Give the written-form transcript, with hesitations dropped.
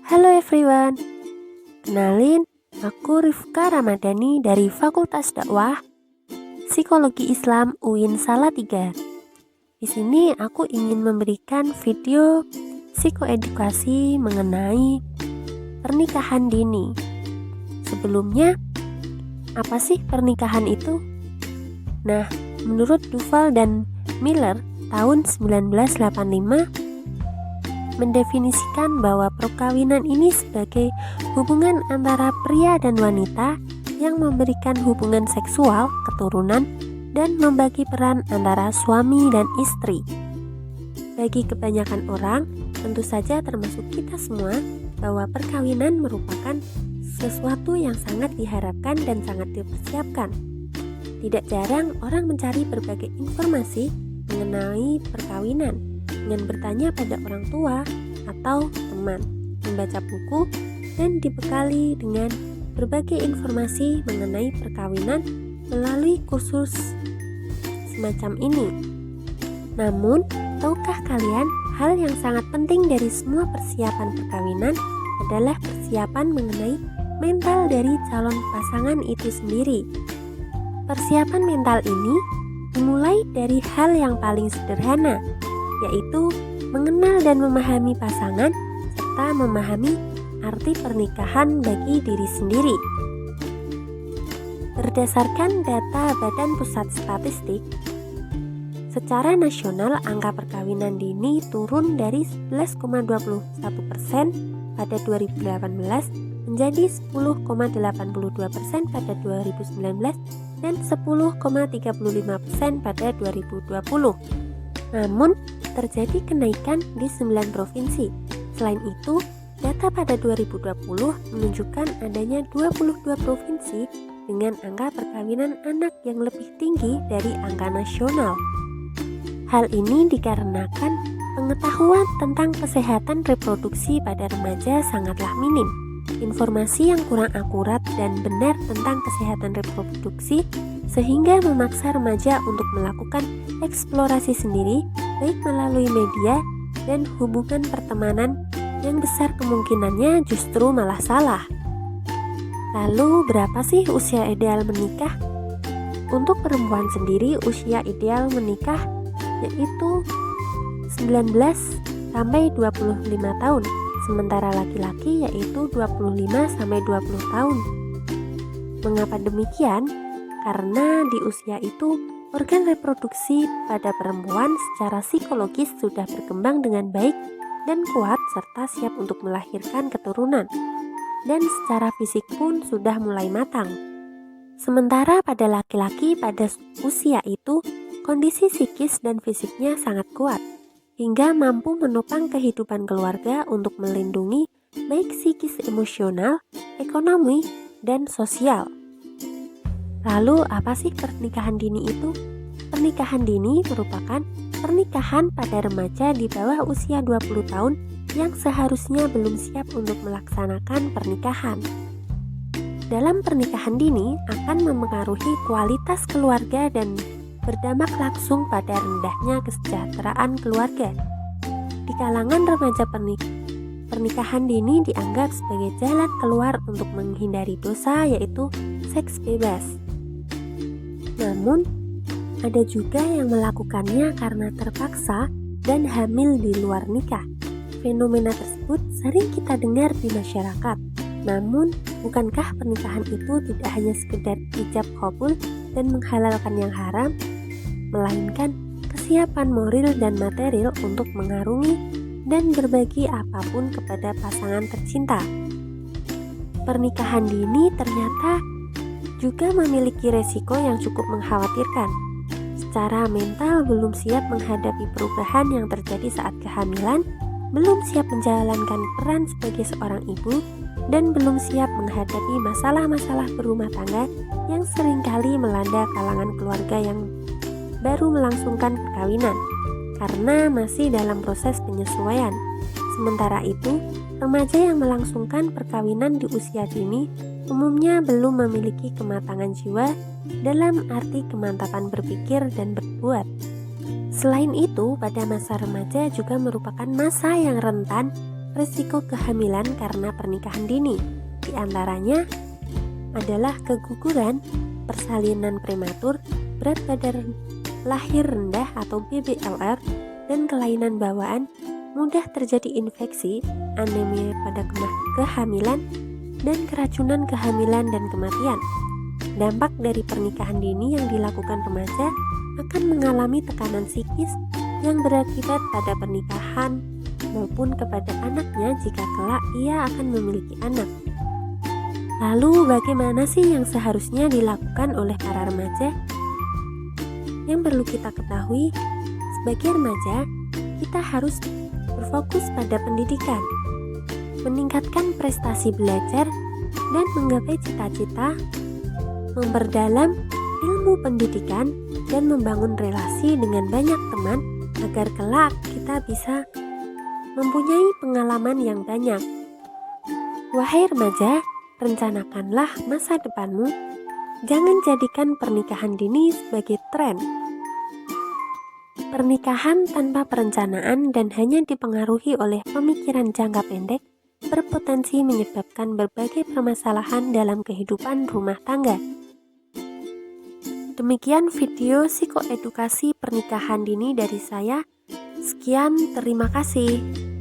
Halo everyone, kenalin, aku Rifka Ramadhani dari Fakultas Dakwah Psikologi Islam UIN Salatiga. Di sini aku ingin memberikan video psikoedukasi mengenai pernikahan dini. Sebelumnya, apa sih pernikahan itu? Nah, menurut Duval dan Miller tahun 1985 mendefinisikan bahwa perkawinan ini sebagai hubungan antara pria dan wanita yang memberikan hubungan seksual, keturunan, dan membagi peran antara suami dan istri. Bagi kebanyakan orang, tentu saja termasuk kita semua, bahwa perkawinan merupakan sesuatu yang sangat diharapkan dan sangat dipersiapkan. Tidak jarang orang mencari berbagai informasi mengenai perkawinan dengan bertanya pada orang tua atau teman, membaca buku, dan dibekali dengan berbagai informasi mengenai perkawinan melalui kursus semacam ini. Namun, tahukah kalian hal yang sangat penting dari semua persiapan perkawinan adalah persiapan mengenai mental dari calon pasangan itu sendiri. Persiapan mental ini dimulai dari hal yang paling sederhana, yaitu mengenal dan memahami pasangan serta memahami arti pernikahan bagi diri sendiri. Berdasarkan data Badan Pusat Statistik, secara nasional angka perkawinan dini turun dari 11,21% pada 2018 menjadi 10,82% pada 2019 dan 10,35% pada 2020. Namun, terjadi kenaikan di 9 provinsi. Selain itu, data pada 2020 menunjukkan adanya 22 provinsi dengan angka perkawinan anak yang lebih tinggi dari angka nasional. Hal ini dikarenakan pengetahuan tentang kesehatan reproduksi pada remaja sangatlah minim. Informasi yang kurang akurat dan benar tentang kesehatan reproduksi sehingga memaksa remaja untuk melakukan eksplorasi sendiri, baik melalui media dan hubungan pertemanan yang besar kemungkinannya justru malah salah. Lalu berapa sih usia ideal menikah? Untuk perempuan sendiri usia ideal menikah yaitu 19 sampai 25 tahun, sementara laki-laki yaitu 25 sampai 20 tahun. Mengapa demikian? Karena di usia itu organ reproduksi pada perempuan secara psikologis sudah berkembang dengan baik dan kuat serta siap untuk melahirkan keturunan, dan secara fisik pun sudah mulai matang. Sementara pada laki-laki pada usia itu kondisi psikis dan fisiknya sangat kuat hingga mampu menopang kehidupan keluarga untuk melindungi baik psikis, emosional, ekonomi, dan sosial. Lalu apa sih pernikahan dini itu? Pernikahan dini merupakan pernikahan pada remaja di bawah usia 20 tahun yang seharusnya belum siap untuk melaksanakan pernikahan. Dalam pernikahan dini akan memengaruhi kualitas keluarga dan berdampak langsung pada rendahnya kesejahteraan keluarga. Di kalangan remaja pernikahan dini dianggap sebagai jalan keluar untuk menghindari dosa, yaitu seks bebas. Namun, ada juga yang melakukannya karena terpaksa dan hamil di luar nikah. Fenomena tersebut sering kita dengar di masyarakat. Namun, bukankah pernikahan itu tidak hanya sekedar ijab qabul dan menghalalkan yang haram, melainkan kesiapan moral dan material untuk mengarungi dan berbagi apapun kepada pasangan tercinta. Pernikahan dini ternyata juga memiliki resiko yang cukup mengkhawatirkan. Secara mental belum siap menghadapi perubahan yang terjadi saat kehamilan, belum siap menjalankan peran sebagai seorang ibu, dan belum siap menghadapi masalah-masalah berumah tangga yang seringkali melanda kalangan keluarga yang baru melangsungkan perkawinan, karena masih dalam proses penyesuaian. Sementara itu, remaja yang melangsungkan perkawinan di usia dini umumnya belum memiliki kematangan jiwa dalam arti kemantapan berpikir dan berbuat. Selain itu, pada masa remaja juga merupakan masa yang rentan risiko kehamilan karena pernikahan dini. Di antaranya adalah keguguran, persalinan prematur, berat badan lahir rendah atau BBLR, dan kelainan bawaan, mudah terjadi infeksi, anemia pada kehamilan, dan keracunan kehamilan dan kematian. Dampak dari pernikahan dini yang dilakukan remaja akan mengalami tekanan psikis yang berakibat pada pernikahan maupun kepada anaknya jika kelak ia akan memiliki anak. Lalu bagaimana sih yang seharusnya dilakukan oleh para remaja? Yang perlu kita ketahui, sebagai remaja, kita harus berfokus pada pendidikan, meningkatkan prestasi belajar, dan menggapai cita-cita, memperdalam ilmu pendidikan, dan membangun relasi dengan banyak teman agar kelak kita bisa mempunyai pengalaman yang banyak. Wahai remaja, rencanakanlah masa depanmu. Jangan jadikan pernikahan dini sebagai tren. Pernikahan tanpa perencanaan dan hanya dipengaruhi oleh pemikiran jangka pendek berpotensi menyebabkan berbagai permasalahan dalam kehidupan rumah tangga. Demikian video psikoedukasi pernikahan dini dari saya. Sekian, terima kasih.